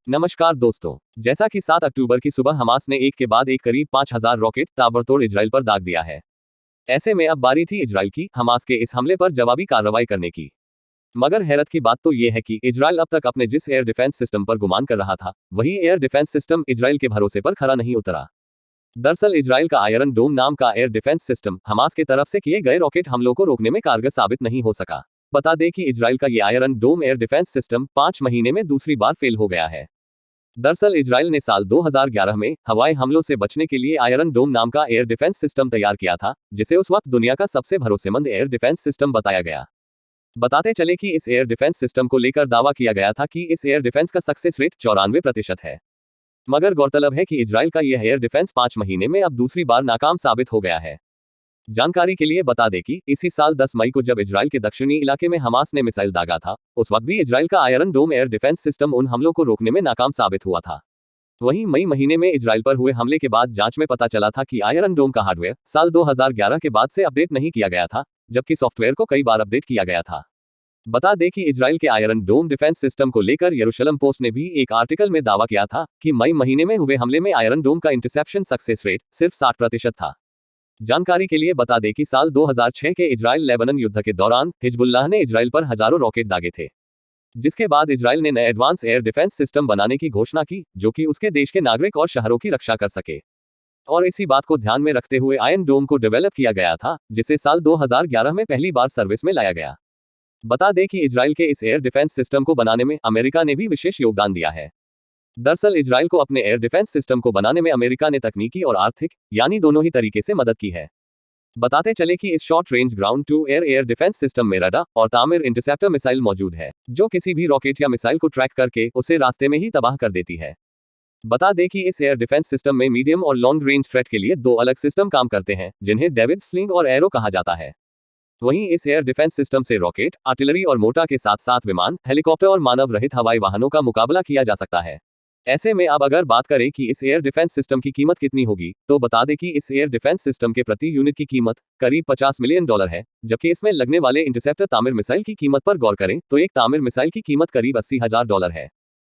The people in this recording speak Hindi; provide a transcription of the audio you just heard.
नमस्कार दोस्तों, जैसा कि 7 अक्टूबर की सुबह हमास ने एक के बाद एक करीब 5,000 रॉकेट ताबड़तोड़ इजराइल पर दाग दिया है। ऐसे में अब बारी थी इजराइल की हमास के इस हमले पर जवाबी कार्रवाई करने की। मगर हैरत की बात तो ये है कि इजराइल अब तक अपने जिस एयर डिफेंस सिस्टम पर गुमान कर रहा था, वही एयर डिफेंस सिस्टम इजराइल के भरोसे पर खरा नहीं उतरा। दरअसल इजराइल का आयरन डोम नाम का एयर डिफेंस सिस्टम हमास की तरफ से किए गए रॉकेट हमलों को रोकने में कारगर साबित नहीं हो सका। बता दें कि इजराइल का ये आयरन डोम एयर डिफेंस सिस्टम 5 महीने में दूसरी बार फेल हो गया है। दरअसल इजराइल ने साल 2011 में हवाई हमलों से बचने के लिए आयरन डोम नाम का एयर डिफेंस सिस्टम तैयार किया था, जिसे उस वक्त दुनिया का सबसे भरोसेमंद एयर डिफेंस सिस्टम बताया गया। बताते चले कि इस एयर डिफेंस सिस्टम को लेकर दावा किया गया था कि इस एयर डिफेंस का सक्सेस रेट 94% है। मगर गौरतलब है कि इजराइल का यह एयर डिफेंस 5 महीने में अब दूसरी बार नाकाम साबित हो गया है। जानकारी के लिए बता दें कि इसी साल 10 मई को जब इजराइल के दक्षिणी इलाके में हमास ने मिसाइल दागा था, उस वक्त भी इजराइल का आयरन डोम एयर डिफेंस सिस्टम उन हमलों को रोकने में नाकाम साबित हुआ था। वहीं मई महीने में इजराइल पर हुए हमले के बाद जांच में पता चला था कि आयरन डोम का हार्डवेयर साल 2011 के बाद से अपडेट नहीं किया गया था, जबकि सॉफ्टवेयर को कई बार अपडेट किया गया था। बता दें कि इजराइल के आयरन डोम डिफेंस सिस्टम को लेकर यरूशलेम पोस्ट ने भी एक आर्टिकल में दावा किया था कि मई महीने में हुए हमले में आयरन डोम का इंटरसेप्शन सक्सेस रेट सिर्फ 60% था। जानकारी के लिए बता दें कि साल 2006 के इजराइल लेबनान युद्ध के दौरान हिजबुल्लाह ने इजराइल पर हजारों रॉकेट दागे थे, जिसके बाद इजराइल ने नए एडवांस एयर डिफेंस सिस्टम बनाने की घोषणा की, जो कि उसके देश के नागरिक और शहरों की रक्षा कर सके। और इसी बात को ध्यान में रखते हुए आयरन डोम को डेवलप किया गया था, जिसे साल 2011 में पहली बार सर्विस में लाया गया। बता दें कि इजराइल के इस एयर डिफेंस सिस्टम को बनाने में अमेरिका ने भी विशेष योगदान दिया है। दरअसल इजराइल को अपने एयर डिफेंस सिस्टम को बनाने में अमेरिका ने तकनीकी और आर्थिक यानी दोनों ही तरीके से मदद की है। बताते चले कि इस short range ground to air air defence system में रडार और तामिर इंटरसेप्टर मिसाइल मौजूद है, जो किसी भी रॉकेट या मिसाइल को ट्रैक करके उसे रास्ते में ही तबाह कर देती है। बता दें कि इस एयर डिफेंस सिस्टम में मीडियम और लॉन्ग रेंज थ्रेट के लिए 2 अलग सिस्टम काम करते हैं, जिन्हें डेविड स्लिंग और एरो कहा जाता है। वहीं इस एयर डिफेंस सिस्टम से रॉकेट, आर्टिलरी और मोर्टार के साथ साथ विमान, हेलीकॉप्टर और मानव रहित हवाई वाहनों का मुकाबला किया जा सकता है। ऐसे में अब अगर बात करें कि इस एयर डिफेंस सिस्टम की कीमत कितनी होगी, तो बता दें कि इस एयर डिफेंस सिस्टम के प्रति यूनिट की कीमत करीब $50 मिलियन है, जबकि इसमें लगने वाले इंटरसेप्टर तामिर मिसाइल की कीमत पर गौर करें तो एक तामिर मिसाइल की कीमत करीब $80,000 है।